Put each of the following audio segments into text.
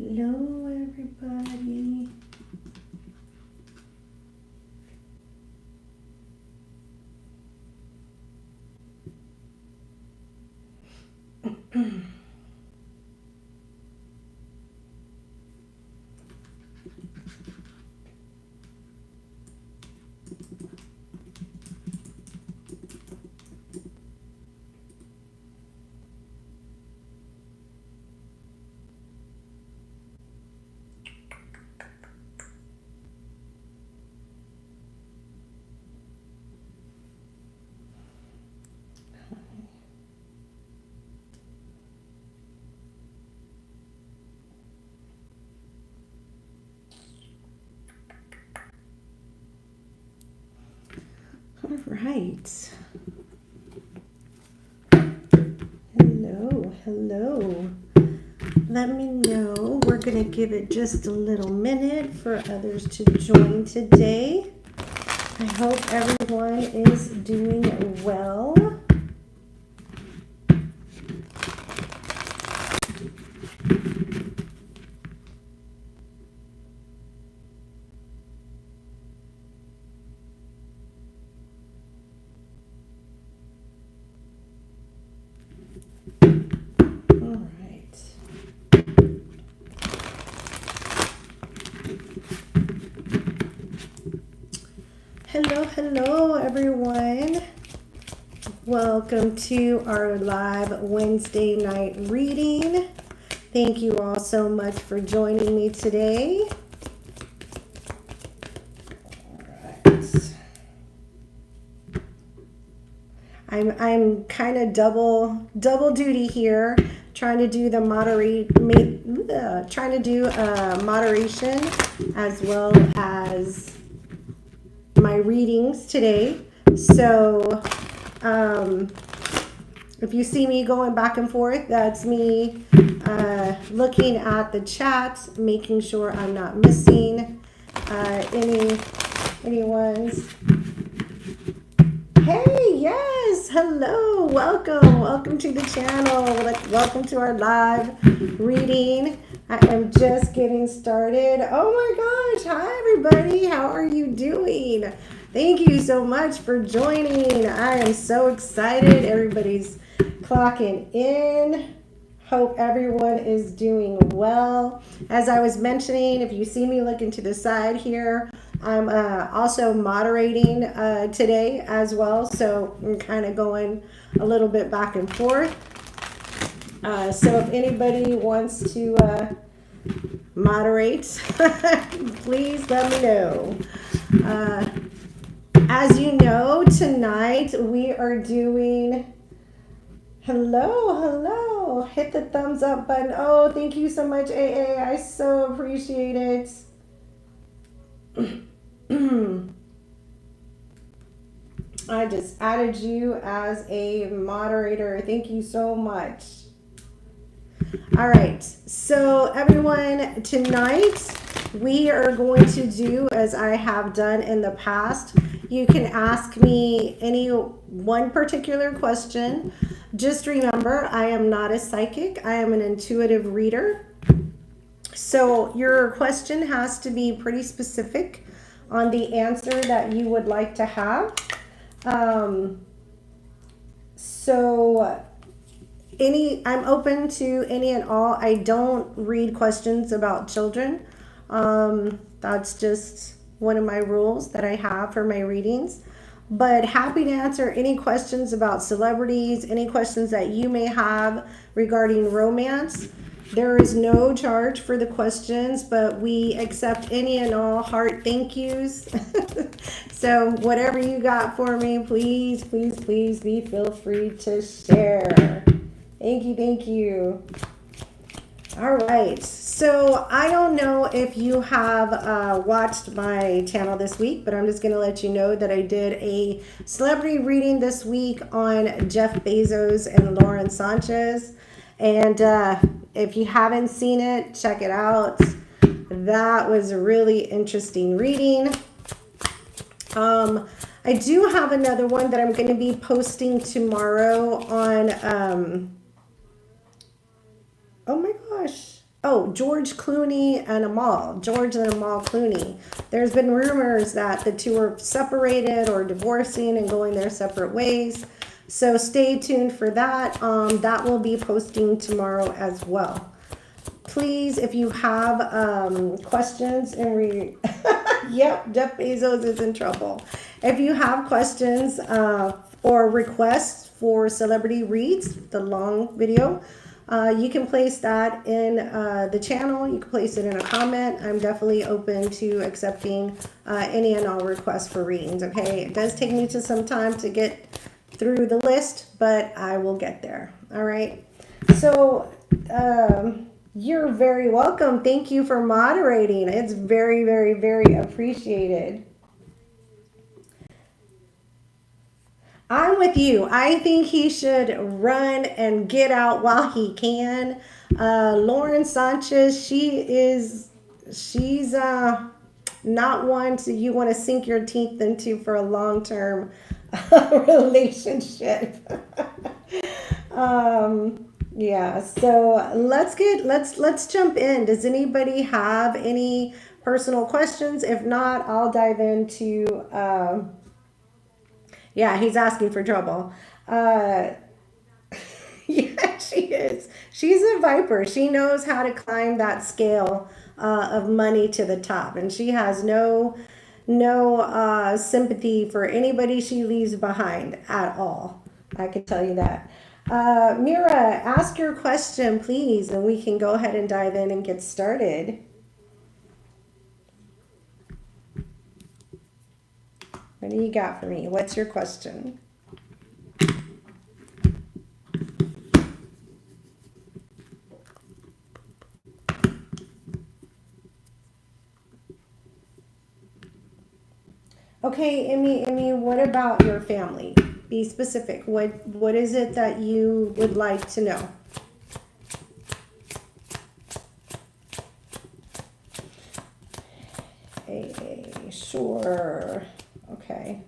Hello, everybody. All right. Hello, hello. Let me know. We're going to give it just a little minute for others to join today. I hope everyone is doing well. All right. Hello, hello, everyone. Welcome to our live Wednesday night reading. Thank you all so much for joining me today. All right. I'm kind of double duty here, trying to do the moderation as well as my readings today. So if you see me going back and forth, that's me looking at the chat, making sure I'm not missing anyone's. Hey, yes, hello, welcome to the channel. Welcome to our live reading. I am just getting started. Oh my gosh, hi everybody, how are you doing? Thank you so much for joining. I am so excited. Everybody's clocking in. Hope everyone is doing well. As I was mentioning, if you see me looking to the side here, I'm also moderating today as well. So I'm kind of going a little bit back and forth. So if anybody wants to moderate, please let me know. As you know, tonight we are doing... Hello. Hit the thumbs up button. Oh, thank you so much, AA. I so appreciate it. I just added you as a moderator. Thank you so much. All right. So everyone, tonight we are going to do as I have done in the past. You can ask me any one particular question. Just remember, I am not a psychic. I am an intuitive reader. So your question has to be pretty specific on the answer that you would like to have. I'm open to any and all. I don't read questions about children. That's just one of my rules that I have for my readings. But happy to answer any questions about celebrities, any questions that you may have regarding romance. There is no charge for the questions, but we accept any and all heart thank yous. So whatever you got for me, please be feel free to share. Thank you. All right, so I don't know if you have watched my channel this week, but I'm just going to let you know that I did a celebrity reading this week on Jeff Bezos and Lauren Sanchez. And if you haven't seen it, check it out. That was a really interesting reading. I do have another one that I'm going to be posting tomorrow on... oh my gosh. Oh, George Clooney and Amal. George and Amal Clooney. There's been rumors that the two are separated or divorcing and going their separate ways. So stay tuned for that. That will be posting tomorrow as well. Please, if you have questions yep, Jeff Bezos is in trouble. If you have questions or requests for celebrity reads, the long video, you can place that in the channel. You can place it in a comment. I'm definitely open to accepting any and all requests for readings. Okay, it does take me to some time to get through the list, but I will get there. All right. So you're very welcome. Thank you for moderating. It's very, very, very appreciated. I'm with you. I think he should run and get out while he can. Lauren Sanchez, she's not one to you want to sink your teeth into for a long-term relationship. Yeah, so let's jump in. Does anybody have any personal questions? If not, I'll dive into yeah, he's asking for trouble. Uh, yeah, she is. She's a viper. She knows how to climb that scale of money to the top, and she has no sympathy for anybody she leaves behind at all. I can tell you that. Mira, ask your question, please, and we can go ahead and dive in and get started. What do you got for me? What's your question? Okay, Emmy, what about your family? Be specific. What is it that you would like to know? Sure. Okay.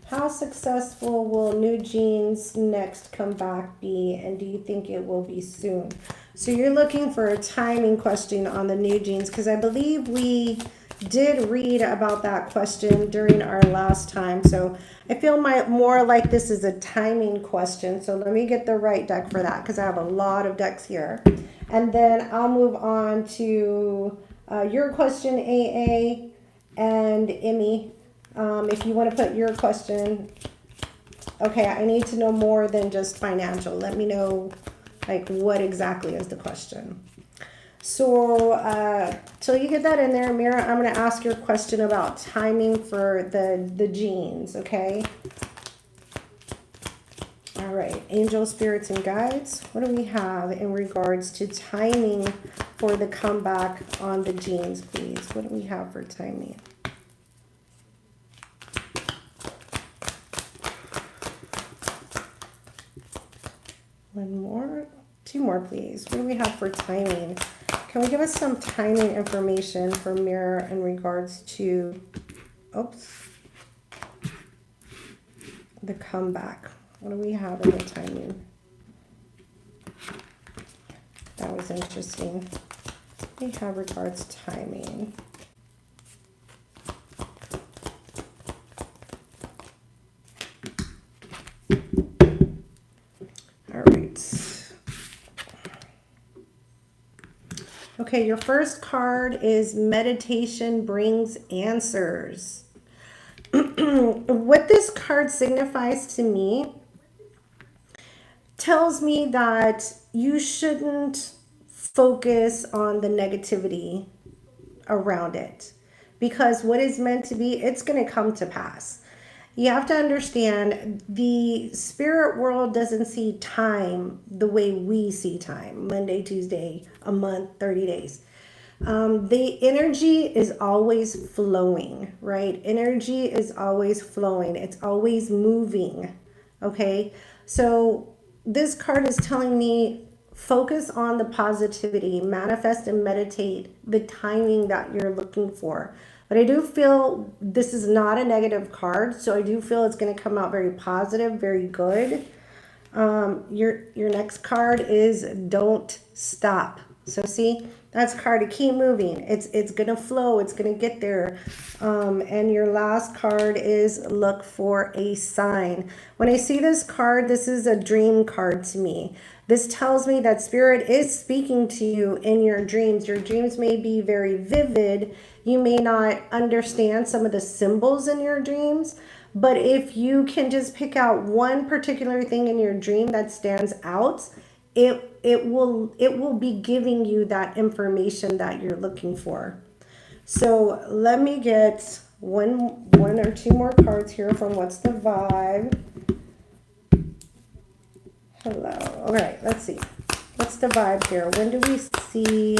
How successful will New Jeans' next comeback be, and do you think it will be soon? So you're looking for a timing question on the New Jeans, because I believe we did read about that question during our last time. So I feel more like this is a timing question. So let me get the right deck for that, because I have a lot of decks here. And then I'll move on to your question, AA, and Emmy. If you want to put your question, okay, I need to know more than just financial. Let me know, like, what exactly is the question. So, till you get that in there, Mira, I'm going to ask your question about timing for the genes, okay? All right, angel, spirits, and guides. What do we have in regards to timing for the comeback on the genes, please? What do we have for timing? One more, two more, please. What do we have for timing? Can we give us some timing information for Mirror in regards to, oops, the comeback? What do we have in the timing? That was interesting. We have regards timing. All right. Okay, your first card is Meditation Brings Answers. What this card signifies to me tells me that you shouldn't focus on the negativity around it, because what is meant to be, it's going to come to pass. You have to understand, the spirit world doesn't see time the way we see time. Monday, Tuesday, a month, 30 days. The energy is always flowing, right? Energy is always flowing. It's always moving. Okay. So this card is telling me focus on the positivity, manifest and meditate the timing that you're looking for. But I do feel this is not a negative card, so I do feel it's going to come out very positive, very good. Your next card is don't stop. So see, that's a card to keep moving. It's gonna flow. It's gonna get there. And your last card is look for a sign. When I see this card, this is a dream card to me. This tells me that spirit is speaking to you in your dreams. Your dreams may be very vivid. You may not understand some of the symbols in your dreams, but if you can just pick out one particular thing in your dream that stands out, it will be giving you that information that you're looking for. So let me get one or two more cards here from What's the Vibe. Hello. All right, let's see. What's the vibe here? When do we see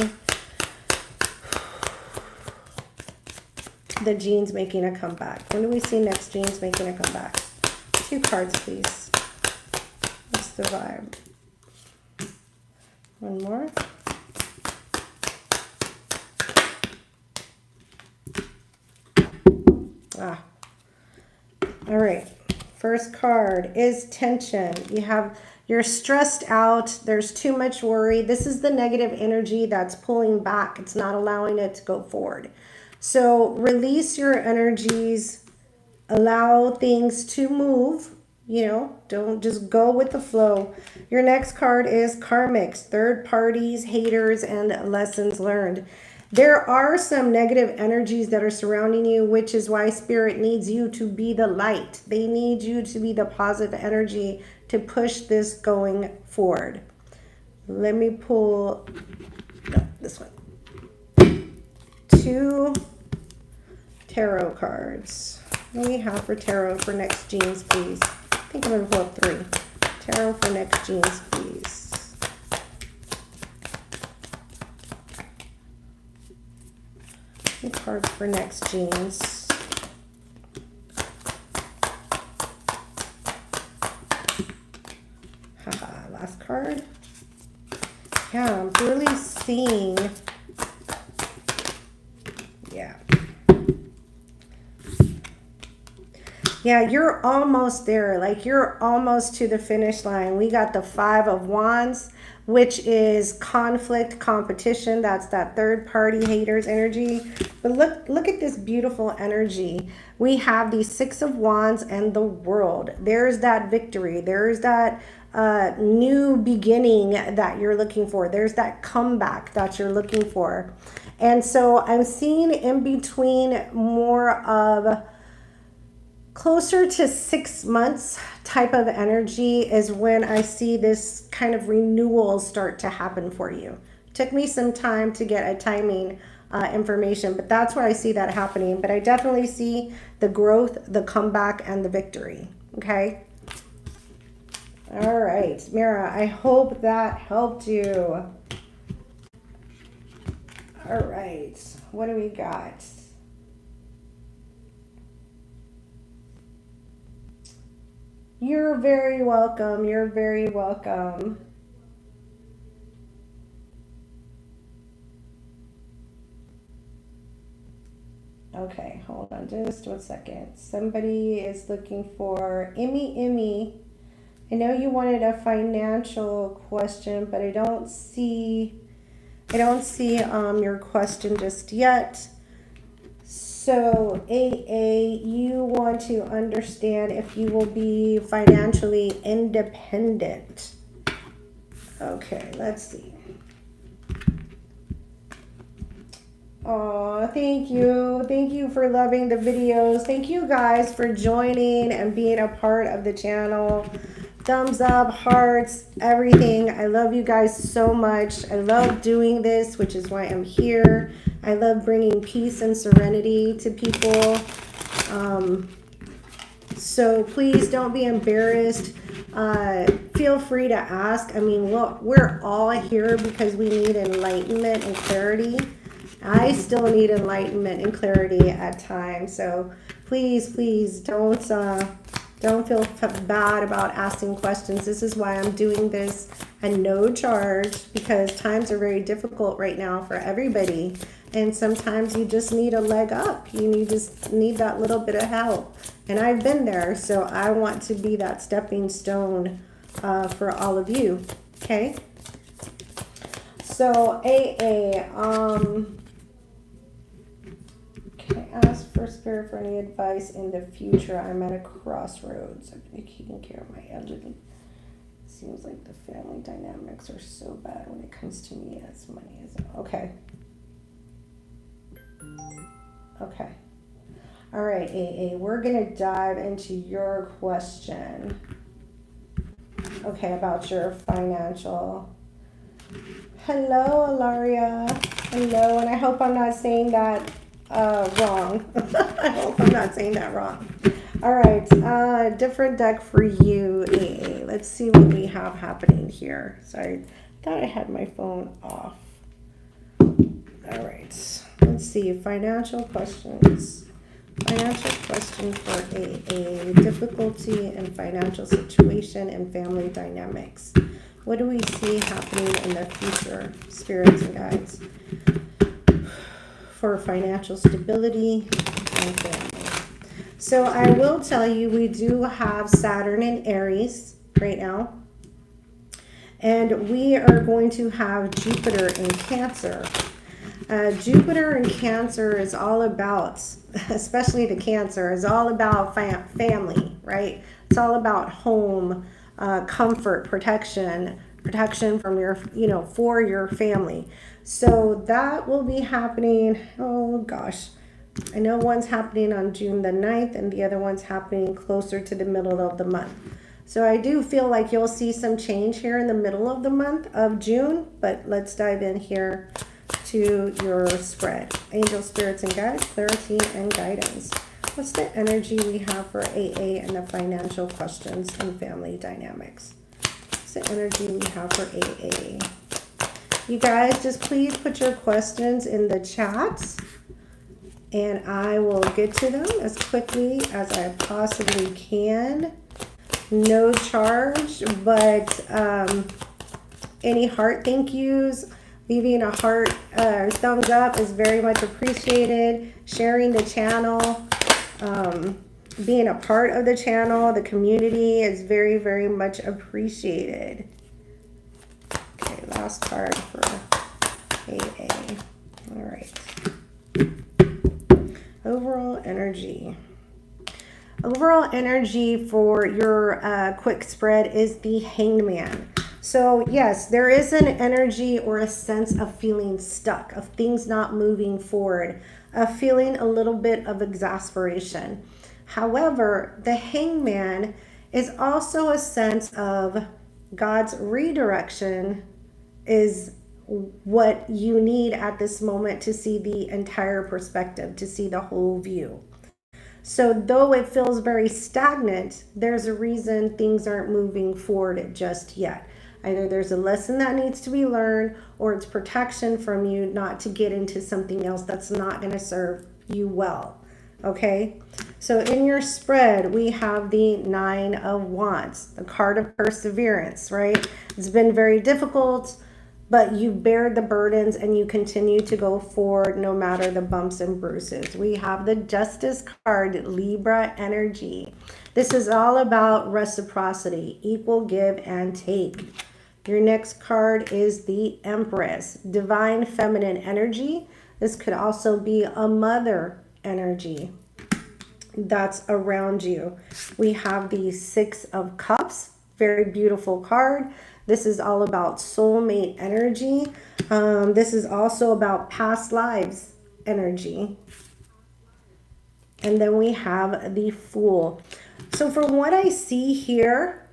the jeans making a comeback? When do we see next jeans making a comeback? 2 cards, please. What's the vibe? One more. All right. First card is tension. You're stressed out. There's too much worry. This is the negative energy that's pulling back. It's not allowing it to go forward. So release your energies. Allow things to move. Don't just go with the flow. Your next card is karmics, third parties, haters, and lessons learned. There are some negative energies that are surrounding you, which is why spirit needs you to be the light. They need you to be the positive energy to push this going forward. Let me pull this one. 2 tarot cards. What do we have for tarot for next jeans, please? I think I'm going to pull up 3. Tarot for next jeans, please. Two cards for next jeans. Haha, last card. Yeah, I'm really seeing. Yeah, you're almost there. Like, you're almost to the finish line. We got the 5 of Wands, which is conflict, competition. That's that third party haters energy. But look at this beautiful energy. We have the 6 of Wands and the World. There's that victory. There's that new beginning that you're looking for. There's that comeback that you're looking for. And so I'm seeing in between more of closer to 6 months type of energy is when I see this kind of renewal start to happen for you. It took me some time to get a timing information, but that's where I see that happening. But I definitely see the growth, the comeback, and the victory. Okay. All right, Mira, I hope that helped you. All right, what do we got? You're very welcome. You're very welcome. Okay, hold on just 1 second. Somebody is looking for Emmy. I know you wanted a financial question, but I don't see your question just yet. So, AA, you want to understand if you will be financially independent. Okay, let's see. Oh, thank you. Thank you for loving the videos. Thank you guys for joining and being a part of the channel. Thumbs up, hearts, everything. I love you guys so much. I love doing this, which is why I'm here. I love bringing peace and serenity to people. So please don't be embarrassed. Feel free to ask. I mean, look, we're all here because we need enlightenment and clarity. I still need enlightenment and clarity at times. So please don't Don't feel bad about asking questions. This is why I'm doing this at no charge, because times are very difficult right now for everybody. And sometimes you just need a leg up. You just need that little bit of help. And I've been there, so I want to be that stepping stone for all of you. Okay? So AA, can I ask for Spirit for any advice in the future? I'm at a crossroads. I've been taking care of my elderly. Seems like the family dynamics are so bad when it comes to me as money is. Okay. Okay. All right, AA, we're going to dive into your question. Okay, about your financial. Hello, Ilaria. Hello, and I hope I'm not saying that wrong. I hope I'm not saying that wrong. All right, different deck for you, AA. Let's see what we have happening here. Sorry, I thought I had my phone off. All right, let's see, financial questions. Financial question for AA, difficulty in financial situation and family dynamics. What do we see happening in the future, spirits and guides, for financial stability and family? So I will tell you, we do have Saturn in Aries right now. And we are going to have Jupiter in Cancer. Jupiter in Cancer is all about, especially the Cancer, is all about family, right? It's all about home, comfort, protection from your, for your family. So that will be happening, oh gosh, I know one's happening on June the 9th and the other one's happening closer to the middle of the month. So I do feel like you'll see some change here in the middle of the month of June, but let's dive in here to your spread. Angel, spirits, and guides, clarity and guidance. What's the energy we have for AA and the financial questions and family dynamics? What's the energy we have for AA? You guys, just please put your questions in the chat, and I will get to them as quickly as I possibly can. No charge, but any heart thank yous, leaving a heart thumbs up is very much appreciated. Sharing the channel, being a part of the channel, the community is very, very much appreciated. Okay, last card for AA. All right. Overall energy. Overall energy for your quick spread is the Hangman. So yes, there is an energy or a sense of feeling stuck, of things not moving forward, of feeling a little bit of exasperation. However, the Hangman is also a sense of God's redirection is what you need at this moment to see the entire perspective, to see the whole view. So though it feels very stagnant, there's a reason things aren't moving forward just yet. Either there's a lesson that needs to be learned, or it's protection from you not to get into something else that's not going to serve you well. Okay? So in your spread, we have the 9 of Wands, the card of perseverance, right? It's been very difficult, but you bear the burdens and you continue to go forward no matter the bumps and bruises. We have the Justice card, Libra energy. This is all about reciprocity, equal give and take. Your next card is the Empress, divine feminine energy. This could also be a mother energy that's around you. We have the 6 of Cups, very beautiful card. This is all about soulmate energy. This is also about past lives energy. And then we have the Fool. So from what I see here,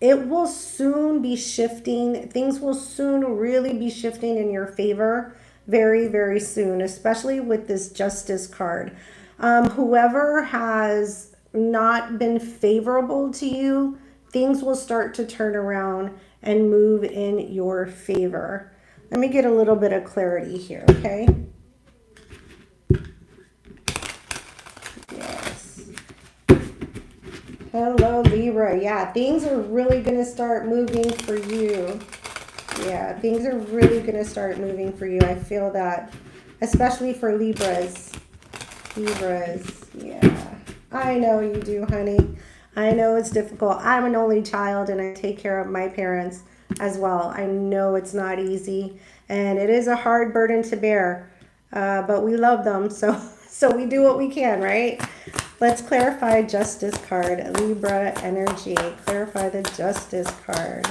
it will soon be shifting. Things will soon really be shifting in your favor very, very soon, especially with this Justice card. Whoever has not been favorable to you, things will start to turn around and move in your favor. Let me get a little bit of clarity here, okay? Yes. Hello, Libra, yeah, things are really going to start moving for you. Yeah, things are really going to start moving for you. I feel that, especially for Libras. Libras, yeah. I know you do, honey. I know it's difficult. I'm an only child and I take care of my parents as well. I know it's not easy and it is a hard burden to bear, but we love them, so we do what we can, right? Let's clarify Justice card, Libra energy. Clarify the Justice card.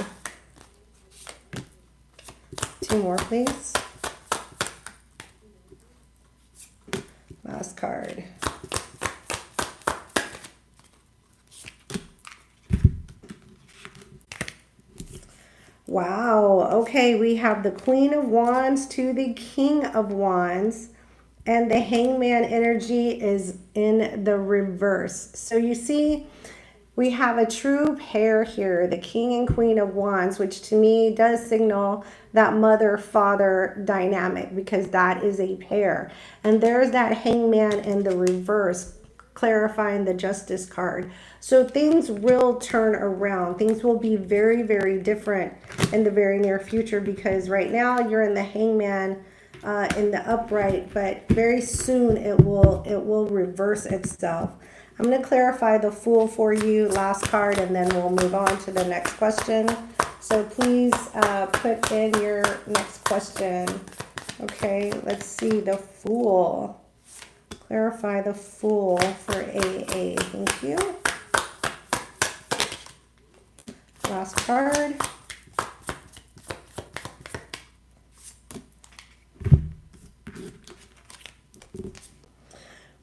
2 more, please. Last card. Wow. Okay, we have the Queen of Wands to the King of Wands, and the Hangman energy is in the reverse. So you see, we have a true pair here, the King and Queen of Wands, which to me does signal that mother-father dynamic, because that is a pair. And there's that Hangman in the reverse, clarifying the Justice card. So things will turn around. Things will be very, very different in the very near future, because right now you're in the Hangman in the upright, but very soon it will reverse itself. I'm going to clarify the Fool for you, last card, and then we'll move on to the next question. So please put in your next question. Okay, let's see, the Fool. Clarify the Fool for AA. Thank you. Last card.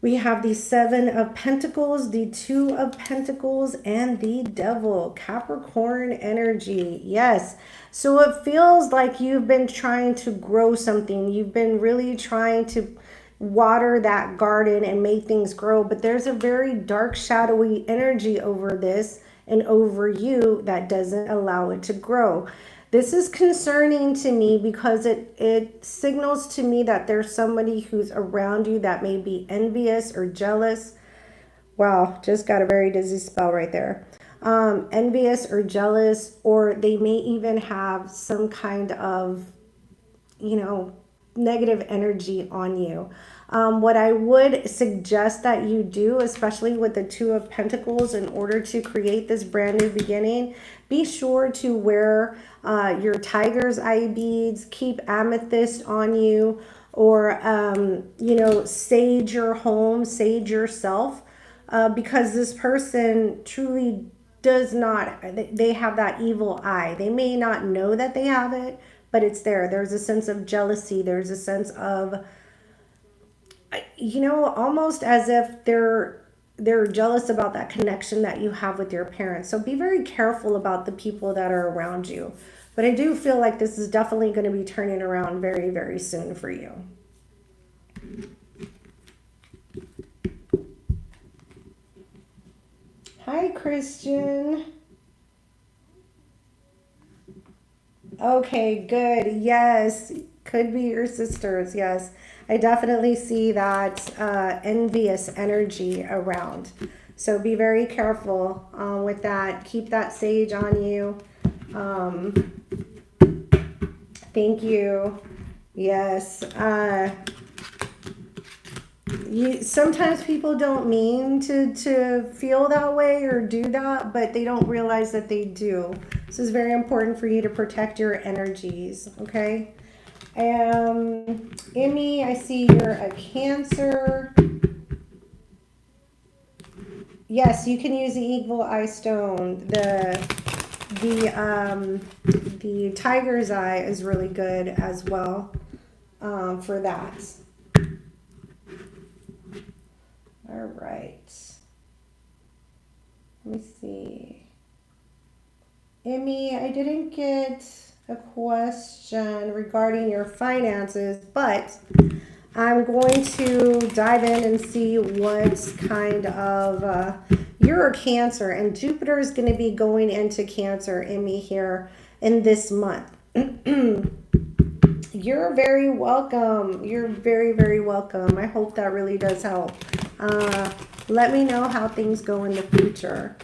We have the 7 of Pentacles, the 2 of Pentacles, and the Devil. Capricorn energy. Yes. So it feels like you've been trying to grow something. You've been really trying to water that garden and make things grow. But there's a very dark, shadowy energy over this and over you that doesn't allow it to grow. This is concerning to me because it signals to me that there's somebody who's around you that may be envious or jealous. Wow, just got a very dizzy spell right there. Envious or jealous, or they may even have some kind of, you know, negative energy on you. What I would suggest that you do, especially with the 2 of Pentacles, in order to create this brand new beginning, be sure to wear your tiger's eye beads, keep amethyst on you, or, you know, sage your home, sage yourself, because this person truly does not, they have that evil eye. They may not know that they have it, but it's there. There's a sense of jealousy. There's a sense of, you know, almost as if they're jealous about that connection that you have with your parents. So be very careful about the people that are around you. But I do feel like this is definitely going to be turning around very, very soon for you. Hi, Christian. Okay, good. Yes, could be your sisters. Yes, I definitely see that envious energy around. So be very careful with that. Keep that sage on you. Thank you. Yes. Sometimes people don't mean to feel that way or do that, but they don't realize that they do. So it's very important for you to protect your energies, okay? Emmy, I see you're a Cancer. Yes, you can use the Eagle Eye Stone. The Tiger's Eye is really good as well for that. All right. Let me see. Emmy, I didn't get a question regarding your finances, but I'm going to dive in and see what kind of, you're a Cancer, and Jupiter is going to be going into Cancer, Emmy, here in this month. You're very welcome. You're very, very welcome. I hope that really does help. Let me know how things go in the future.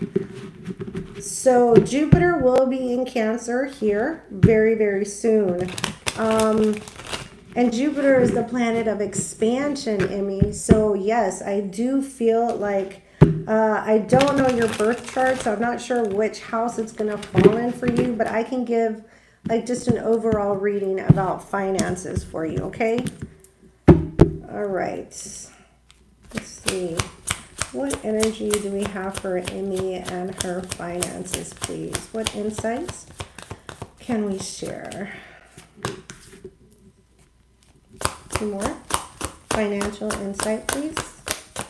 So Jupiter will be in Cancer here very, very soon. And Jupiter is the planet of expansion, Emmy. So yes, I do feel like, I don't know your birth chart, so I'm not sure which house it's going to fall in for you, but I can give like just an overall reading about finances for you, okay? All right. Let's see. What energy do we have for Emmy and her finances, please? What insights can we share? Two more. Financial insight, please,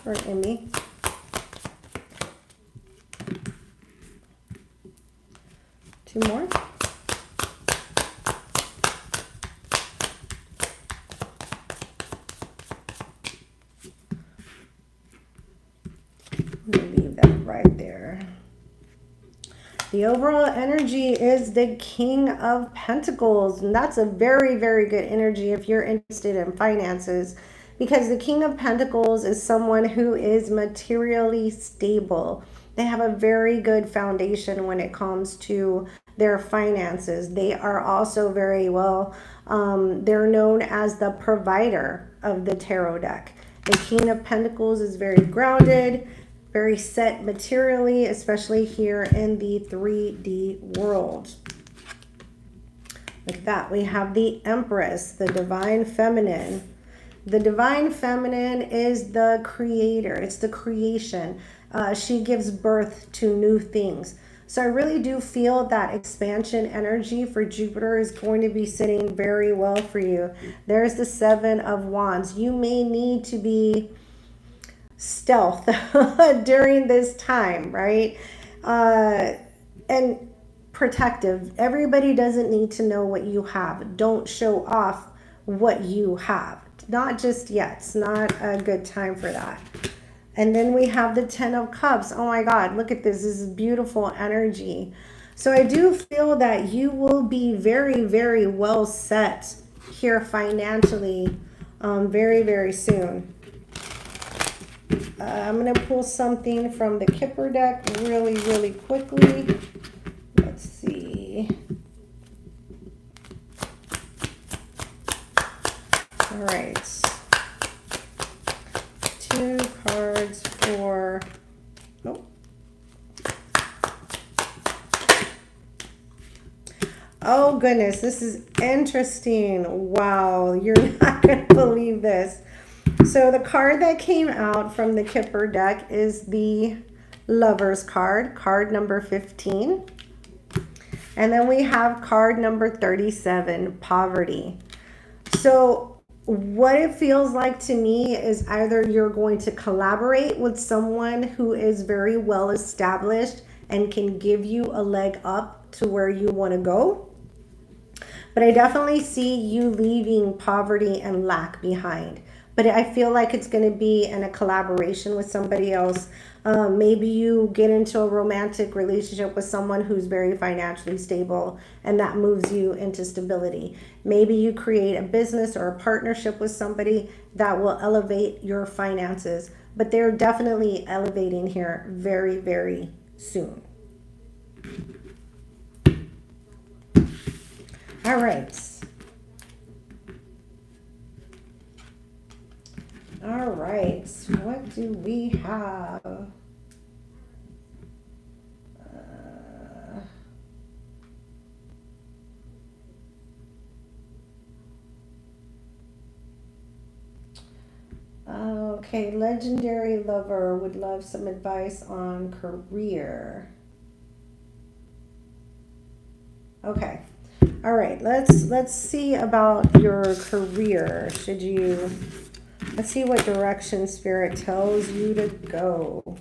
for Emmy. Two more. I'm going to leave that right there. The overall energy is the King of Pentacles, and that's a very, very good energy if you're interested in finances, because the King of Pentacles is someone who is materially stable. They have a very good foundation when it comes to their finances. They are also very well, they're known as the provider of the tarot deck. The King of Pentacles is very grounded, very set materially, especially here in the 3D world. Like that, we have the Empress, the Divine Feminine. The Divine Feminine is the creator. It's the creation. She gives birth to new things. So I really do feel that expansion energy for Jupiter is going to be sitting very well for you. There's the Seven of Wands. You may need to be stealth during this time, right? And protective. Everybody doesn't need to know what you have. Don't show off what you have. Not just yet. It's not a good time for that. And then we have the Ten of Cups. Oh my God, look at this. This is beautiful energy. So I do feel that you will be very, very well set here financially very, very soon. I'm going to pull something from the Kipper deck really, really quickly. Let's see. All right. 2 cards for... Oh, goodness. This is interesting. Wow. You're not going to believe this. So the card that came out from the Kipper deck is the Lover's card, card number 15. And then we have card number 37, Poverty. So what it feels like to me is either you're going to collaborate with someone who is very well established and can give you a leg up to where you want to go. But I definitely see you leaving poverty and lack behind. But I feel like it's going to be in a collaboration with somebody else. Maybe you get into a romantic relationship with someone who's very financially stable, and that moves you into stability. Maybe you create a business or a partnership with somebody that will elevate your finances. But they're definitely elevating here very, very soon. All right. All right, what do we have? Okay, legendary lover would love some advice on career. Okay. All right, let's see about your career. Let's see what direction Spirit tells you to go.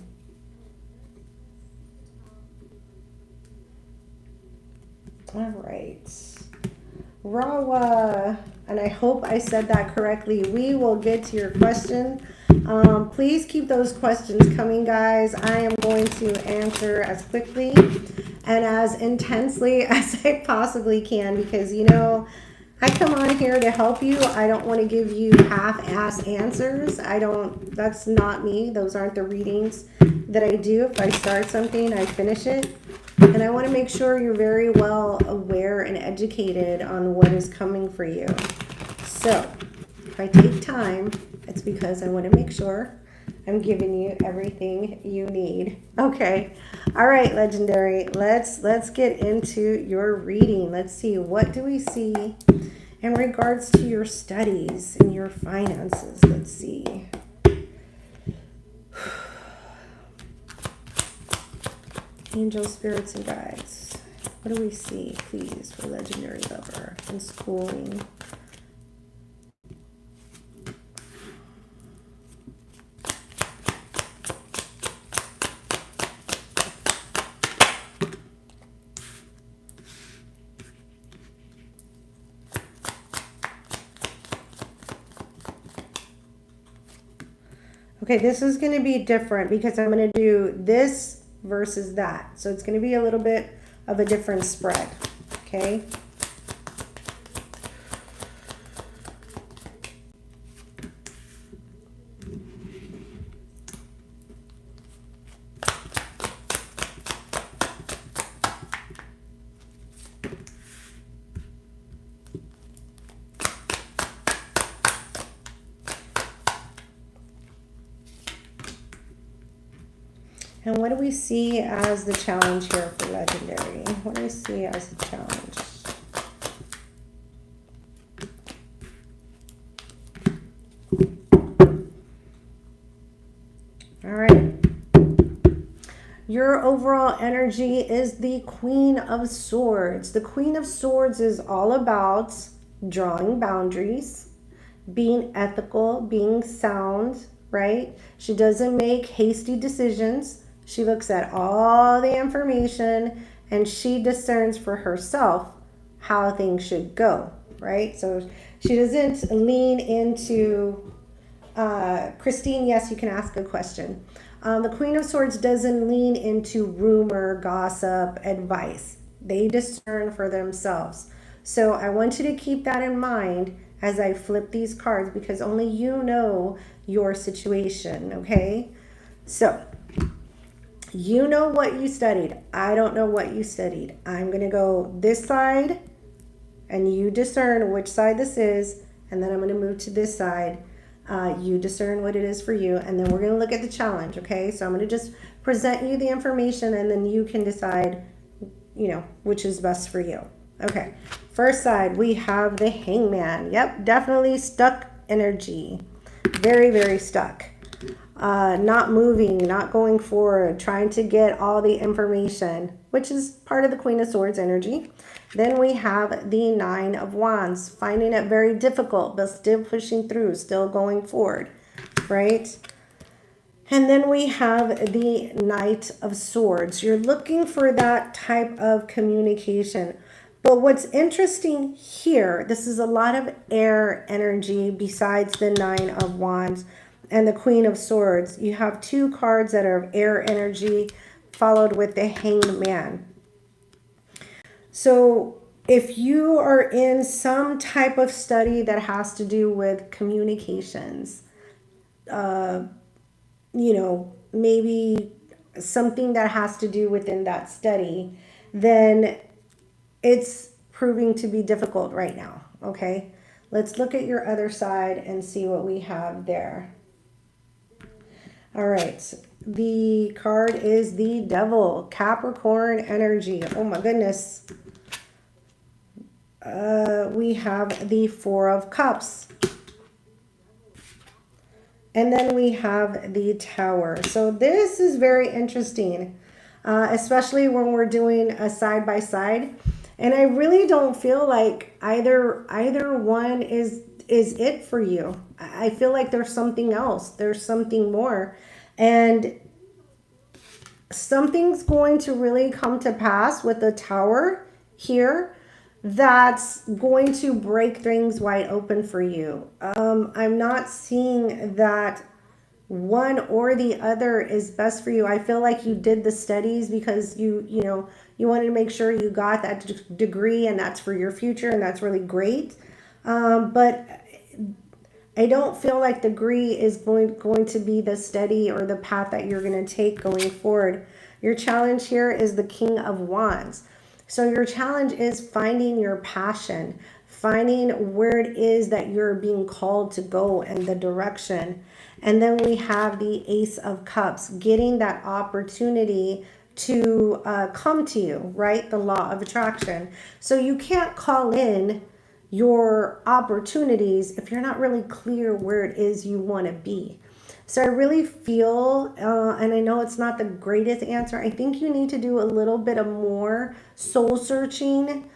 All right. Rawa, and I hope I said that correctly. We will get to your question. Please keep those questions coming, guys. I am going to answer as quickly and as intensely as I possibly can because, you know, I come on here to help you. I don't want to give you half-ass answers. That's not me. Those aren't the readings that I do. If I start something, I finish it. And I want to make sure you're very well aware and educated on what is coming for you. So if I take time, it's because I want to make sure I'm giving you everything you need. Okay. All right, Legendary. Let's get into your reading. Let's see, what do we see in regards to your studies and your finances? Let's see. Angels, spirits, and guides. What do we see, please, for Legendary Lover and schooling? Okay, this is going to be different because I'm going to do this versus that. So it's going to be a little bit of a different spread. Okay. And what do we see as the challenge here for Legendary? What do we see as the challenge? All right. Your overall energy is the Queen of Swords. The Queen of Swords is all about drawing boundaries, being ethical, being sound, right? She doesn't make hasty decisions. She looks at all the information and she discerns for herself how things should go, right? So she doesn't lean into, Christine, yes, you can ask a question. The Queen of Swords doesn't lean into rumor, gossip, advice. They discern for themselves. So I want you to keep that in mind as I flip these cards because only you know your situation, okay? So you know what you studied. I don't know what you studied. I'm going to go this side and you discern which side this is, and then I'm going to move to this side. You discern what it is for you, and then we're going to look at the challenge, okay? So I'm going to just present you the information, and then you can decide, you know, which is best for you. Okay, first side, we have the Hangman. Yep, definitely stuck energy. Very, very stuck. Not moving, not going forward, trying to get all the information, which is part of the Queen of Swords energy. Then we have the Nine of Wands, finding it very difficult, but still pushing through, still going forward, right? And then we have the Knight of Swords. You're looking for that type of communication. But what's interesting here, this is a lot of air energy besides the Nine of Wands and the Queen of Swords. You have two cards that are air energy followed with the Hanged Man. So if you are in some type of study that has to do with communications, you know, maybe something that has to do within that study, then it's proving to be difficult right now, okay? Let's look at your other side and see what we have there. All right, the card is the Devil, Capricorn energy. Oh my goodness. We have the Four of Cups. And then we have the Tower. So this is very interesting, especially when we're doing a side-by-side. And I really don't feel like either one is it for you. I feel like there's something else. There's something more. And something's going to really come to pass with the Tower here that's going to break things wide open for you. I'm not seeing that one or the other is best for you. I feel like you did the studies because you wanted to make sure you got that degree, and that's for your future, and that's really great. But I don't feel like the degree is going to be the study or the path that you're going to take going forward. Your challenge here is the King of Wands. So your challenge is finding your passion, finding where it is that you're being called to go and the direction. And then we have the Ace of Cups, getting that opportunity to come to you, right? The law of attraction. So you can't call in your opportunities if you're not really clear where it is you want to be. So I really feel, and I know it's not the greatest answer, I think you need to do a little bit of more soul searching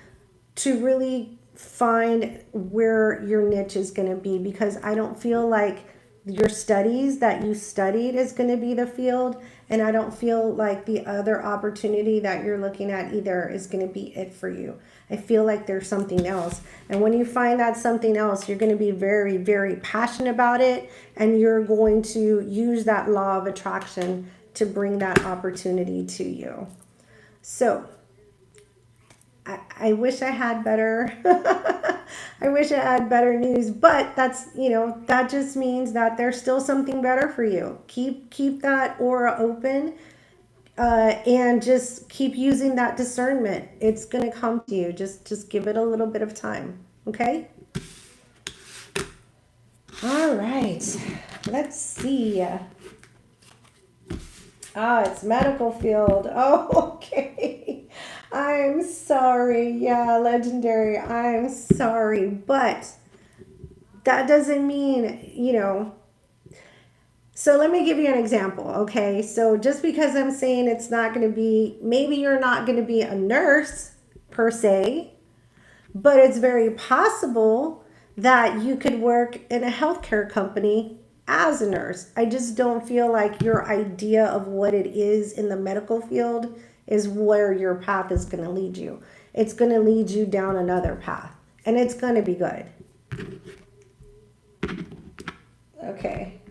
to really find where your niche is going to be, because I don't feel like your studies that you studied is going to be the field, and I don't feel like the other opportunity that you're looking at either is going to be it for you. I feel like there's something else, and when you find that something else, you're going to be very, very passionate about it, and you're going to use that law of attraction to bring that opportunity to you. So I wish I had better I wish I had better news, but that's, that just means that there's still something better for you. Keep that aura open, and just keep using that discernment. It's going to come to you. Just give it a little bit of time. Okay? All right. Let's see. It's medical field. Oh, okay. I'm sorry. Yeah, legendary. I'm sorry. But that doesn't mean, So let me give you an example, okay? So just because I'm saying it's not going to be, maybe you're not going to be a nurse per se, but it's very possible that you could work in a healthcare company as a nurse. I just don't feel like your idea of what it is in the medical field is where your path is going to lead you. It's going to lead you down another path, and it's going to be good. Okay.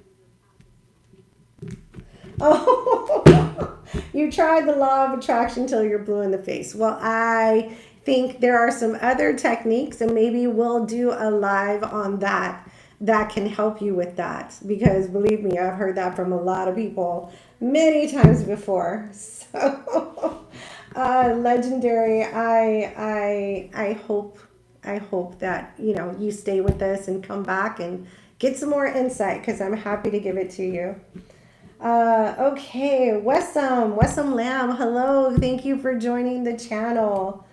Oh, you tried the law of attraction till you're blue in the face. Well, I think there are some other techniques, and maybe we'll do a live on that can help you with that, because believe me, I've heard that from a lot of people many times before. So legendary, I hope that you stay with us and come back and get some more insight, because I'm happy to give it to you. Okay, Wessam Lamb, hello, thank you for joining the channel.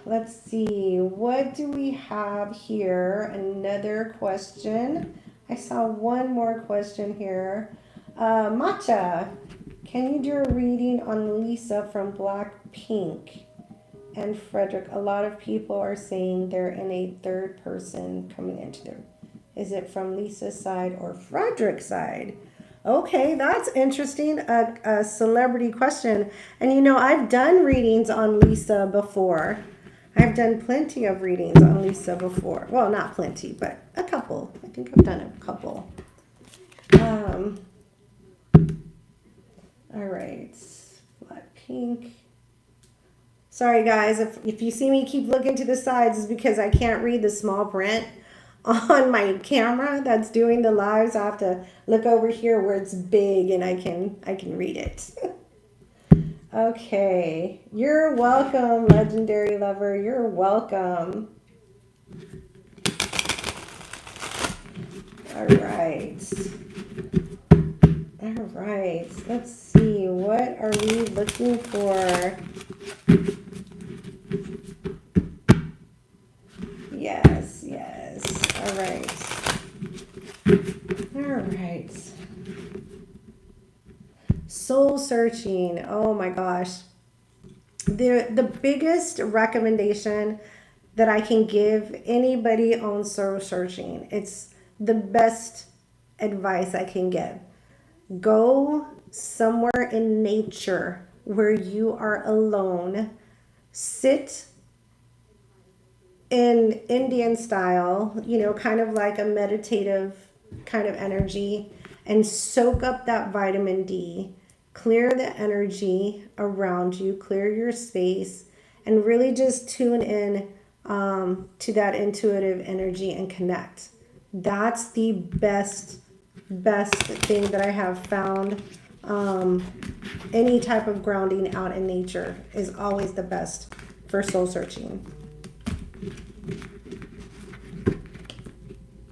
Let's see, what do we have here? Another question. I saw one more question here. Matcha, can you do a reading on Lisa from Blackpink and Frederick? A lot of people are saying they're in a third person coming into them. Is it from Lisa's side or Frederick's side? Okay, that's interesting. A celebrity question. And I've done readings on Lisa before. I've done plenty of readings on Lisa before. Well, not plenty, but a couple. I think I've done a couple. All right. Blackpink. Sorry, guys. If you see me keep looking to the sides, it's because I can't read the small print on my camera that's doing the lives. I have to look over here where it's big and I can read it. Okay, you're welcome, legendary lover. You're welcome. All right. Let's see, what are we looking for? Yes. All right. Soul searching. Oh my gosh. The biggest recommendation that I can give anybody on soul searching, it's the best advice I can give. Go somewhere in nature where you are alone. Sit in Indian style, kind of like a meditative kind of energy, and soak up that vitamin D. Clear the energy around you, clear your space, and really just tune in to that intuitive energy and connect. That's the best best thing that I have found. Any type of grounding out in nature is always the best for soul searching.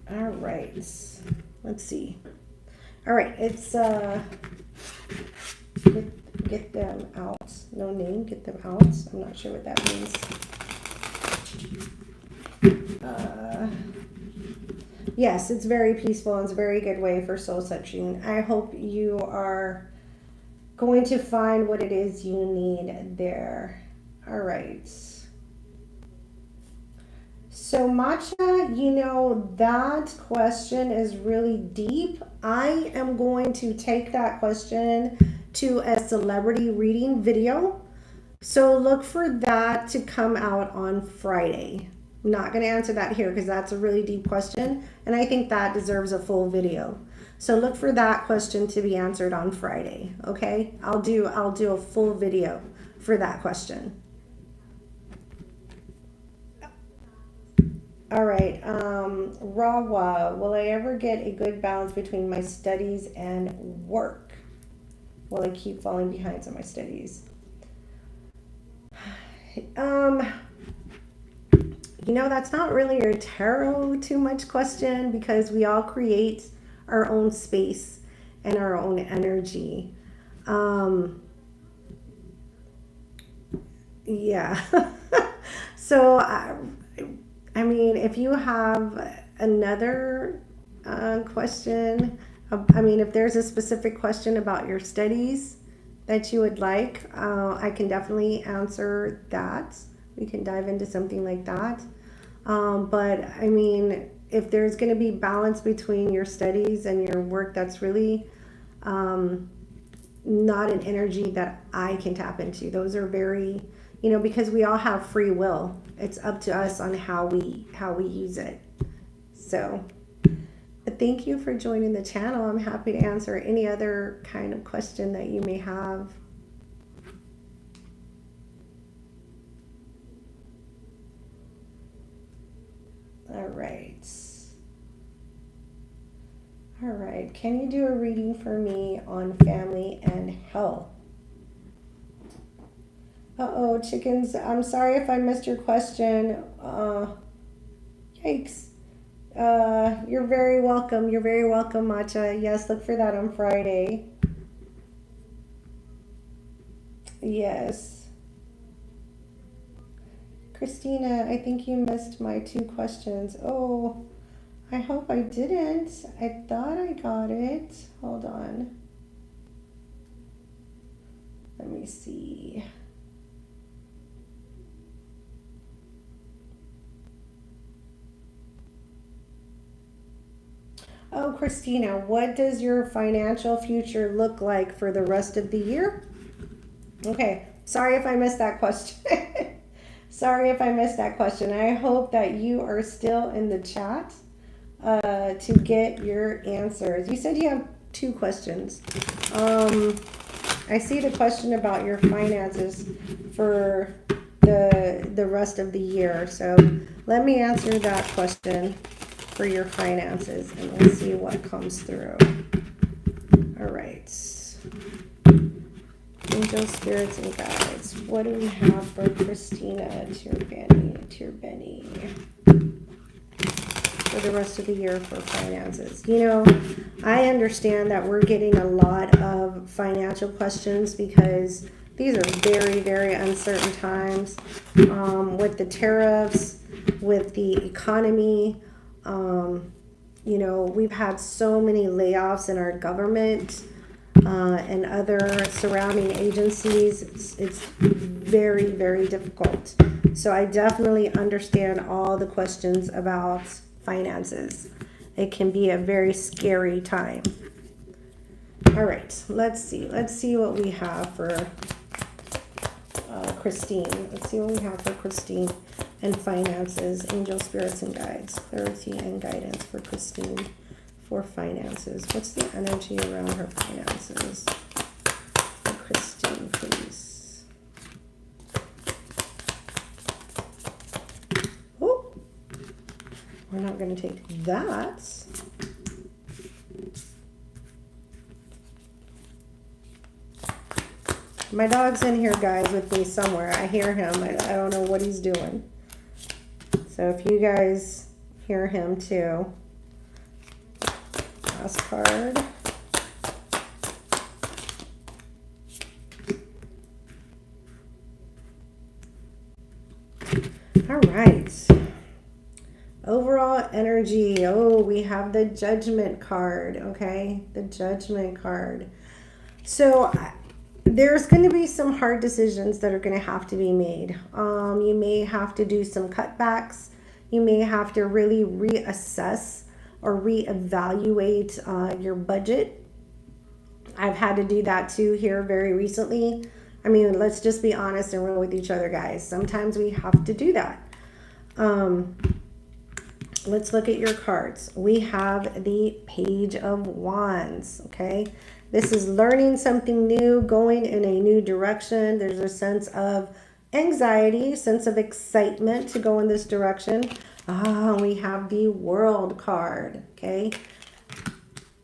All right, let's see. All right, it's get them out. No name, get them out. I'm not sure what that means. Yes, it's very peaceful and it's a very good way for soul searching. I hope you are going to find what it is you need there. All right. So Matcha, you know, that question is really deep. I am going to take that question to a celebrity reading video. So look for that to come out on Friday. I'm not going to answer that here because that's a really deep question, and I think that deserves a full video. So look for that question to be answered on Friday. Okay, I'll do a full video for that question. All right, Rawa, will I ever get a good balance between my studies and work? Will I keep falling behind on my studies? You know, that's not really a tarot too much question because we all create our own space and our own energy. Yeah. So, I mean, if you have another question, I mean, if there's a specific question about your studies that you would like, I can definitely answer that. We can dive into something like that. But I mean, if there's going to be balance between your studies and your work, that's really not an energy that I can tap into. Those are very, you know, because we all have free will. It's up to us on how we use it. So, but thank you for joining the channel. I'm happy to answer any other kind of question that you may have. All right. All right. Can you do a reading for me on family and health? Uh-oh, chickens. I'm sorry if I missed your question. Yikes. You're very welcome. You're very welcome, Matcha. Yes, look for that on Friday. Yes. Christina, I think you missed my 2 questions. Oh, I hope I didn't. I thought I got it. Hold on. Let me see. Oh, Christina, what does your financial future look like for the rest of the year? Okay, sorry if I missed that question. Sorry if I missed that question. I hope that you are still in the chat to get your answers. You said you have 2 questions. I see the question about your finances for the rest of the year. So let me answer that question for your finances and we'll see what comes through. All right. Angel, spirits, and guides. What do we have for Christina Tierbeni for the rest of the year for finances? You know, I understand that we're getting a lot of financial questions because these are very, very uncertain times with the tariffs, with the economy. You know, we've had so many layoffs in our government. And other surrounding agencies, it's very, very difficult. So I definitely understand all the questions about finances. It can be a very scary time. All right, let's see what we have for Christine. Let's see what we have for Christine and finances, angel, spirits, and guides. Clarity and guidance for Christine. For finances. What's the energy around her finances? For Christine, please. Oh, we're not going to take that. My dog's in here, guys, with me somewhere. I hear him. I don't know what he's doing. So if you guys hear him too. Last card. All right. Overall energy. Oh, we have the Judgment card. Okay, the Judgment card. So there's going to be some hard decisions that are going to have to be made. You may have to do some cutbacks. You may have to really reassess or reevaluate your budget. I've had to do that too here very recently. I mean, let's just be honest and real with each other, guys. Sometimes we have to do that. Let's look at your cards. We have the Page of Wands, okay? This is learning something new, going in a new direction. There's a sense of anxiety, sense of excitement to go in this direction. We have the World card, okay?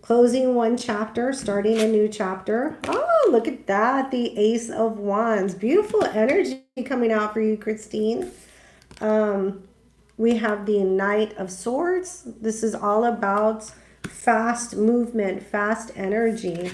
Closing one chapter, starting a new chapter. Oh, look at that, the Ace of Wands. Beautiful energy coming out for you, Christine. We have the Knight of Swords. This is all about fast movement, fast energy.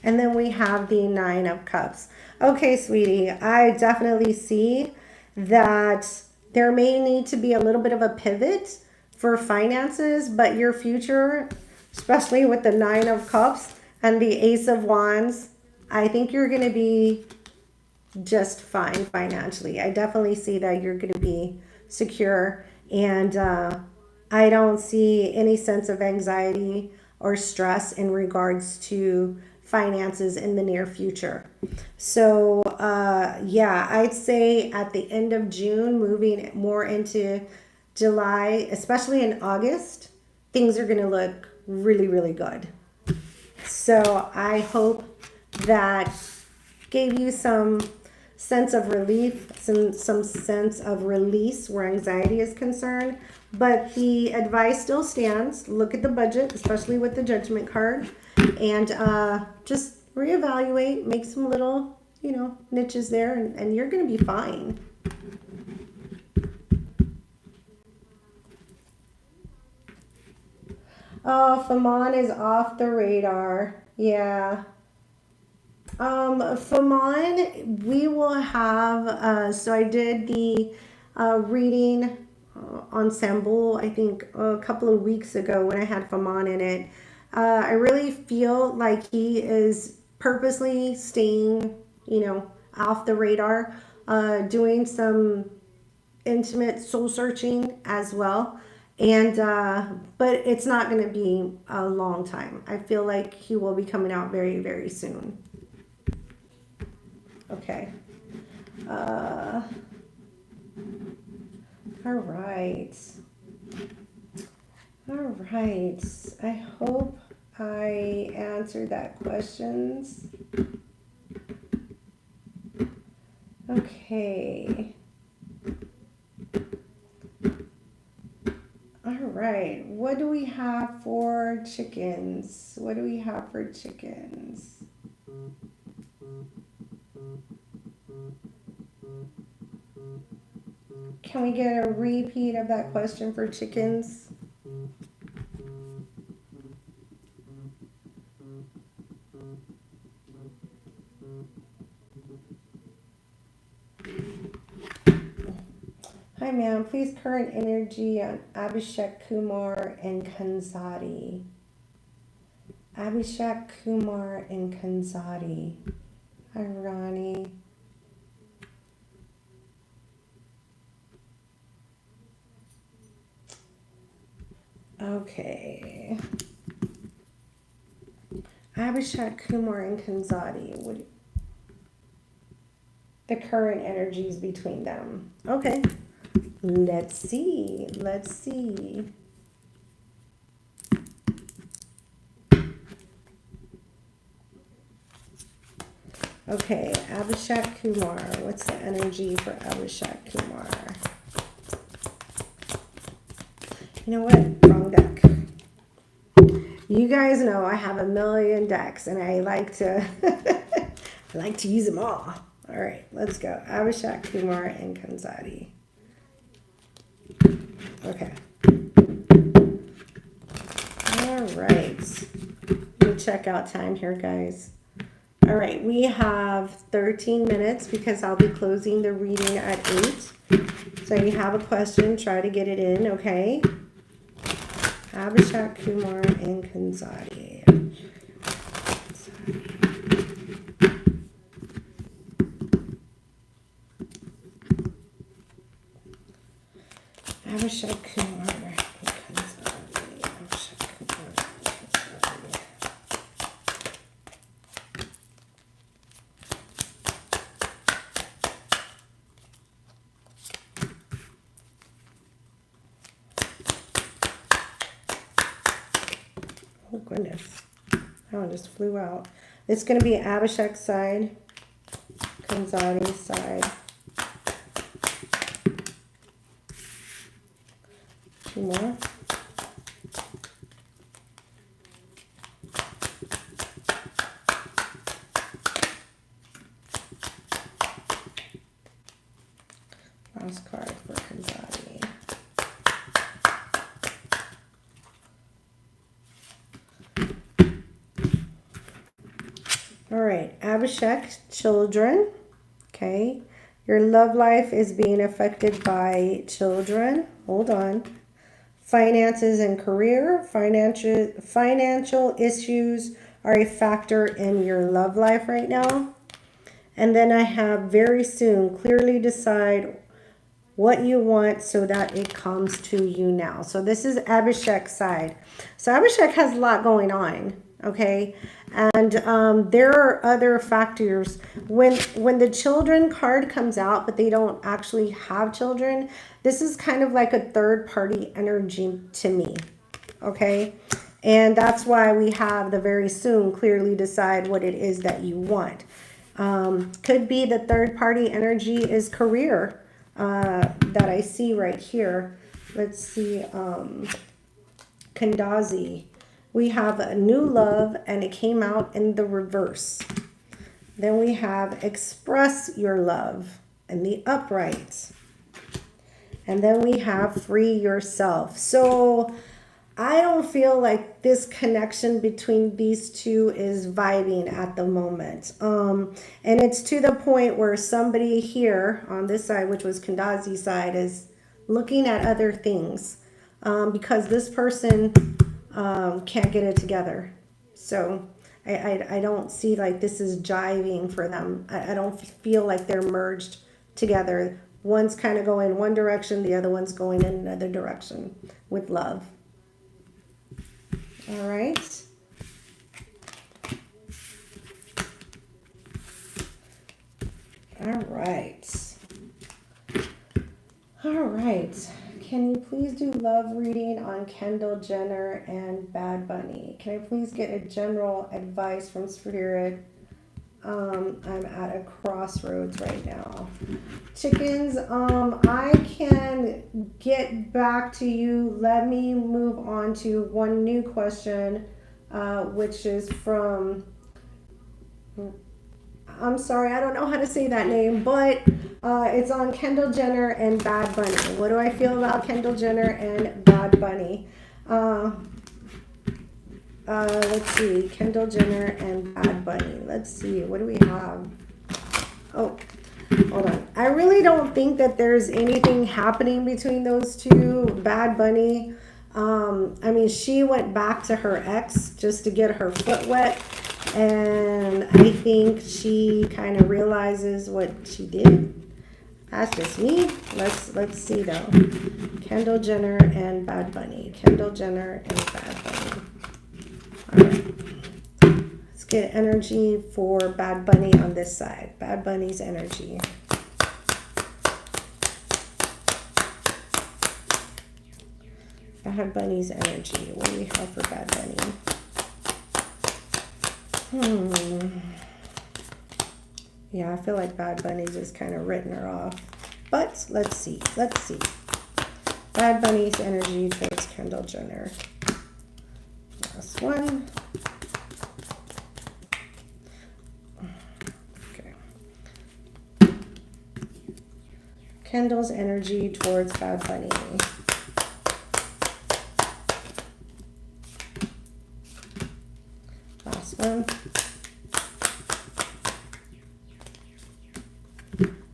And then we have the Nine of Cups. Okay, sweetie, I definitely see that there may need to be a little bit of a pivot for finances, but your future, especially with the Nine of Cups and the Ace of Wands, I think you're going to be just fine financially. I definitely see that you're going to be secure, and I don't see any sense of anxiety or stress in regards to finances in the near future. So yeah, I'd say at the end of June, moving more into July, especially in August, things are going to look really, really good. So I hope that gave you some sense of relief, some sense of release where anxiety is concerned. But the advice still stands. Look at the budget, especially with the Judgment card, and just reevaluate, make some little, niches there, and you're going to be fine. Oh, Faman is off the radar. Yeah. Faman, we will have, so I did the reading ensemble, I think a couple of weeks ago when I had Faman in it. I really feel like he is purposely staying, off the radar, doing some intimate soul searching as well. And, but it's not going to be a long time. I feel like he will be coming out very, very soon. Okay. All right. All right. I hope I answered that questions. Okay. All right. What do we have for chickens? What do we have for chickens? Can we get a repeat of that question for chickens? Hi, ma'am. Please, current energy on Abhishek Kumar and Kanzadi. Abhishek Kumar and Kanzadi. Hi, Ronnie. Okay. Abhishek Kumar and Kanzadi. The current energies between them. Okay. Let's see. Let's see. Okay, Abhishek Kumar. What's the energy for Abhishek Kumar? You know what? Wrong deck. You guys know I have a million decks, and I like to I like to use them all. All right, let's go. Abhishek, Kumar, and Kanzadi. Okay. All right. We'll check out time here, guys. All right, we have 13 minutes because I'll be closing the reading at 8. So you have a question, try to get it in, okay? Abhishek, Kumar, and Kanzadi. Abhishek, Kumar, and Kanzadi. Abhishek, Kumar, and Kanzadi. Oh, goodness. That one just flew out. It's going to be Abhishek's side, Kanzadi's side. Two more. Last card for Kanzadi. All right, Abhishek, children. Okay, your love life is being affected by children. Hold on. Finances and career. Financial issues are a factor in your love life right now. And then I have very soon, clearly decide what you want so that it comes to you now. So this is Abhishek's side. So Abhishek has a lot going on, okay? And there are other factors. When the children card comes out, but they don't actually have children, this is kind of like a third party energy to me, okay? And that's why we have the very soon clearly decide what it is that you want. Could be the third party energy is career that I see right here. Let's see, Kandazi. We have a new love and it came out in the reverse. Then we have express your love and the upright. And then we have free yourself. So I don't feel like this connection between these two is vibing at the moment. And it's to the point where somebody here on this side, which was Kandazi's side, is looking at other things because this person can't get it together. So I don't see like this is jiving for them. I don't feel like they're merged together. One's kind of going one direction, the other one's going in another direction with love. All right. All right. All right. Can you please do love reading on Kendall Jenner and Bad Bunny? Can I please get a general advice from Spirit? I'm at a crossroads right now. Chickens, I can get back to you. Let me move on to one new question, which is from, I'm sorry, I don't know how to say that name, but it's on Kendall Jenner and Bad Bunny. What do I feel about Kendall Jenner and Bad Bunny? Let's see, Kendall Jenner and Bad Bunny. Let's see, what do we have? Oh, hold on. I really don't think that there's anything happening between those two. Bad Bunny, I mean, she went back to her ex just to get her foot wet. And I think she kind of realizes what she did. That's just me. Let's see though. Kendall Jenner and Bad Bunny. Kendall Jenner and Bad Bunny. All right. Let's get energy for Bad Bunny on this side. Bad Bunny's energy. Bad Bunny's energy. What do we have for Bad Bunny? Yeah, I feel like Bad Bunny's just kind of written her off. But let's see. Let's see. Bad Bunny's energy towards Kendall Jenner. Last one. Kendall's energy towards Bad Bunny. Last one.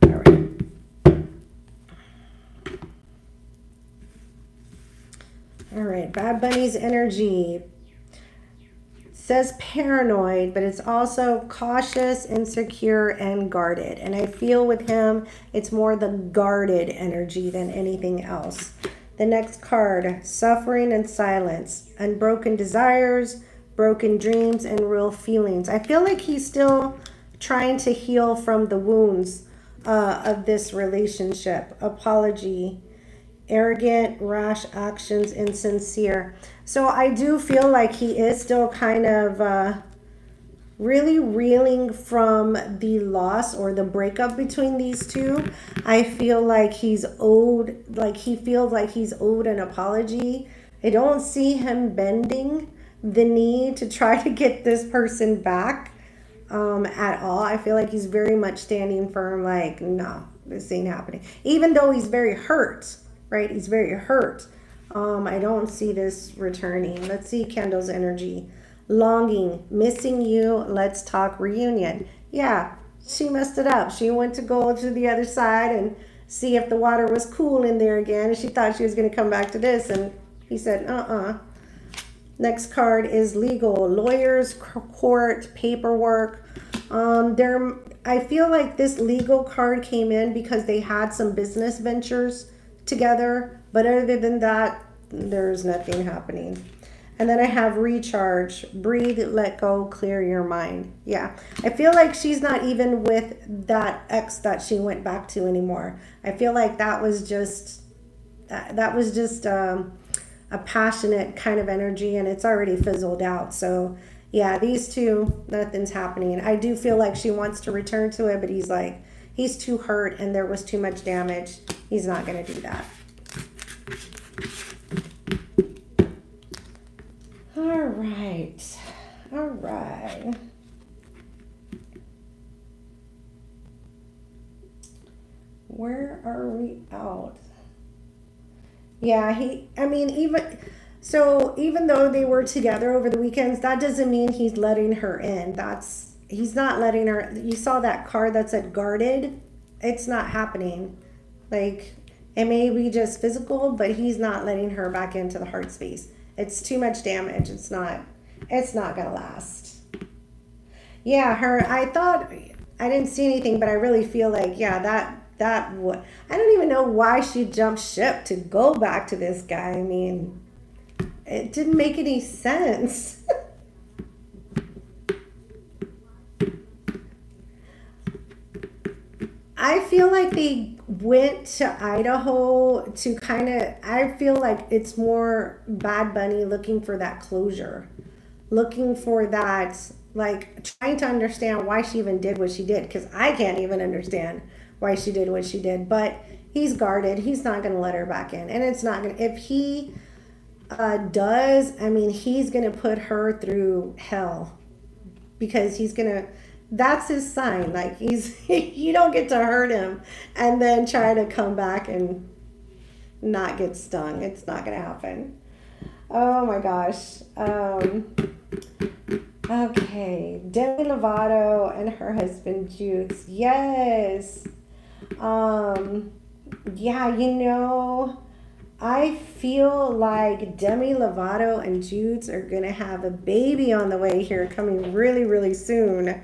All right. All right, Bad Bunny's energy says paranoid, but it's also cautious, insecure, and guarded. And I feel with him, it's more the guarded energy than anything else. The next card, suffering and silence, unbroken desires, broken dreams, and real feelings. I feel like he's still trying to heal from the wounds of this relationship. Apology, arrogant, rash actions, insincere. So I do feel like he is still kind of really reeling from the loss or the breakup between these two. I feel like he's owed, like he feels like he's owed an apology. I don't see him bending the knee to try to get this person back at all. I feel like he's very much standing firm, like, no, this ain't happening. Even though he's very hurt, right? He's very hurt. I don't see this returning. Let's see Kendall's energy. Longing, missing you, let's talk reunion. Yeah, she messed it up. She went to go to the other side and see if the water was cool in there again. And she thought she was going to come back to this. And he said, Next card is legal. Lawyers, court, paperwork. I feel like this legal card came in because they had some business ventures together. But other than that, there's nothing happening. And then I have recharge, breathe, let go, clear your mind. Yeah, I feel like she's not even with that ex that she went back to anymore. I feel like that was just a passionate kind of energy, and it's already fizzled out. So yeah, these two, nothing's happening. I do feel like she wants to return to it, but he's too hurt and there was too much damage. He's not going to do that. All right. Where are we out? Yeah, even though they were together over the weekends, that doesn't mean he's letting her in. He's not letting her. You saw that card that said guarded. It's not happening. Like, it may be just physical, but he's not letting her back into the heart space. It's too much damage. It's not gonna last. Yeah, I thought I didn't see anything, but I really feel like, yeah, I don't even know why she jumped ship to go back to this guy. I mean, it didn't make any sense. I feel like they went to Idaho to I feel like it's more Bad Bunny looking for that closure, looking for that, like trying to understand why she even did what she did, because I can't even understand why she did what she did. But he's guarded. He's not going to let her back in, and it's not going to, if he does, I mean, he's going to put her through hell, because that's his sign. Like, you don't get to hurt him and then try to come back and not get stung. It's not going to happen. Oh my gosh. Okay. Demi Lovato and her husband Jutes. Yes. Yeah, I feel like Demi Lovato and Jutes are going to have a baby on the way here, coming really, really soon.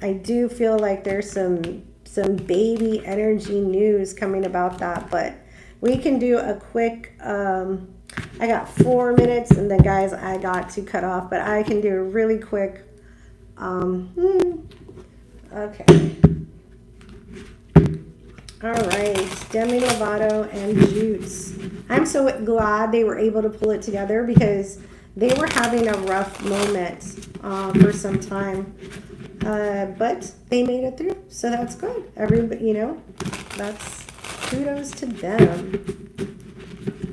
I do feel like there's some baby energy news coming about that, but we can do a quick, I got 4 minutes, and then guys, I got to cut off, but I can do a really quick, okay. All right, Demi Lovato and Jutes. I'm so glad they were able to pull it together, because they were having a rough moment for some time. But they made it through, so that's good. Everybody, that's kudos to them.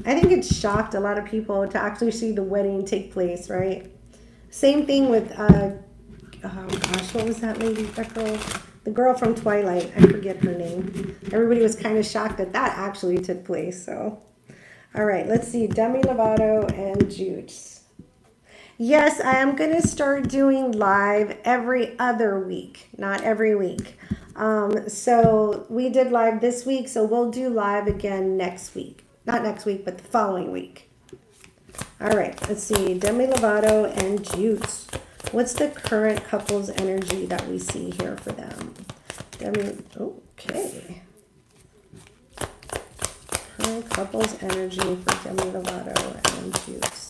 I think it shocked a lot of people to actually see the wedding take place, right? Same thing with, oh gosh, what was that lady, that girl? The girl from Twilight, I forget her name. Everybody was kind of shocked that that actually took place. So, all right, let's see. Demi Lovato and Jutes. Yes, I am going to start doing live every other week, not every week. So we did live this week, so we'll do live again next week. Not next week, but the following week. All right, let's see. Demi Lovato and Jutes. What's the current couple's energy that we see here for them? Okay. Current couple's energy for Demi Lovato and Jutes.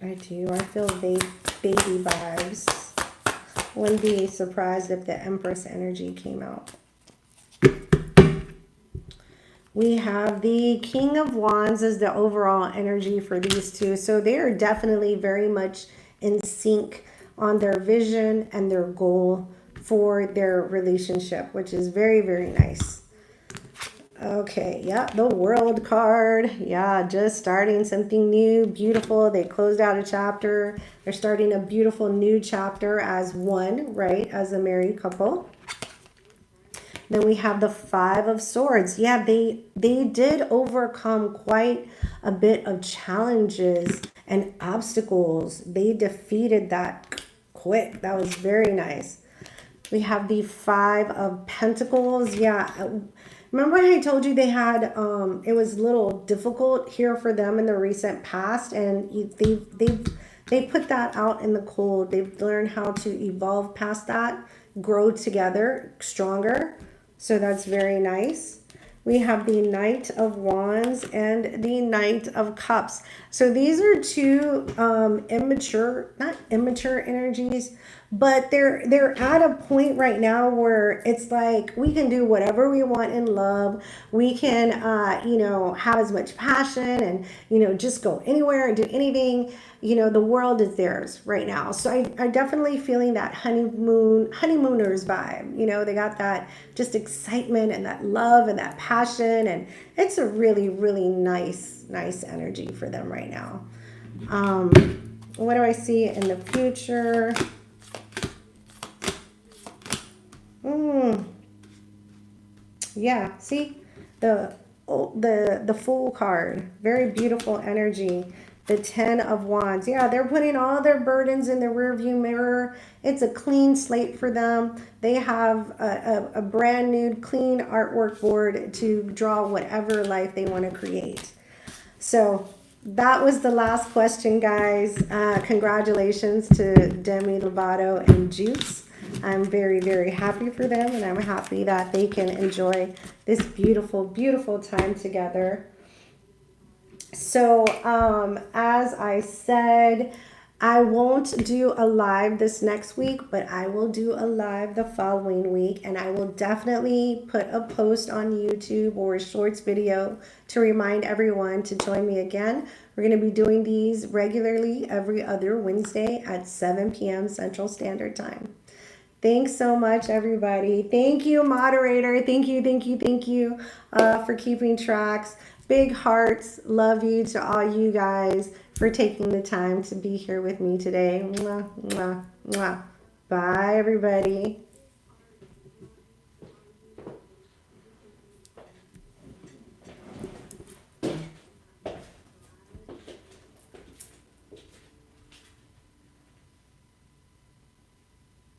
I do. I feel baby vibes. Wouldn't be surprised if the Empress energy came out. We have the King of Wands as the overall energy for these two. So they are definitely very much in sync on their vision and their goal for their relationship, which is very, very nice. Okay, yeah, the World card. Yeah, just starting something new, beautiful. They closed out a chapter. They're starting a beautiful new chapter as one, right? As a married couple. Then we have the Five of Swords. Yeah, they did overcome quite a bit of challenges and obstacles. They defeated that quick. That was very nice. We have the Five of Pentacles. Yeah. Remember I told you they had, it was a little difficult here for them in the recent past, and they put that out in the cold. They've learned how to evolve past that, grow together, stronger. So that's very nice. We have the Knight of Wands and the Knight of Cups. So these are two not immature energies, but they're at a point right now where it's like we can do whatever we want in love. We can have as much passion and just go anywhere and do anything. The world is theirs right now. So I definitely feeling that honeymooners vibe. They got that just excitement and that love and that passion, and it's a really, really nice energy for them right now. What do I see in the future? Yeah, see the Fool card, very beautiful energy. The Ten of Wands. Yeah, they're putting all their burdens in the rearview mirror. It's a clean slate for them. They have a brand new clean artwork board to draw whatever life they want to create. So that was the last question, guys. Congratulations to Demi Lovato and Jutes. I'm very, very happy for them, and I'm happy that they can enjoy this beautiful, beautiful time together. So, as I said, I won't do a live this next week, but I will do a live the following week, and I will definitely put a post on YouTube or a shorts video to remind everyone to join me again. We're going to be doing these regularly every other Wednesday at 7 p.m. Central Standard Time. Thanks so much, everybody. Thank you, moderator. Thank you for keeping tracks. Big hearts. Love you to all you guys for taking the time to be here with me today. Mwah, mwah, mwah. Bye, everybody.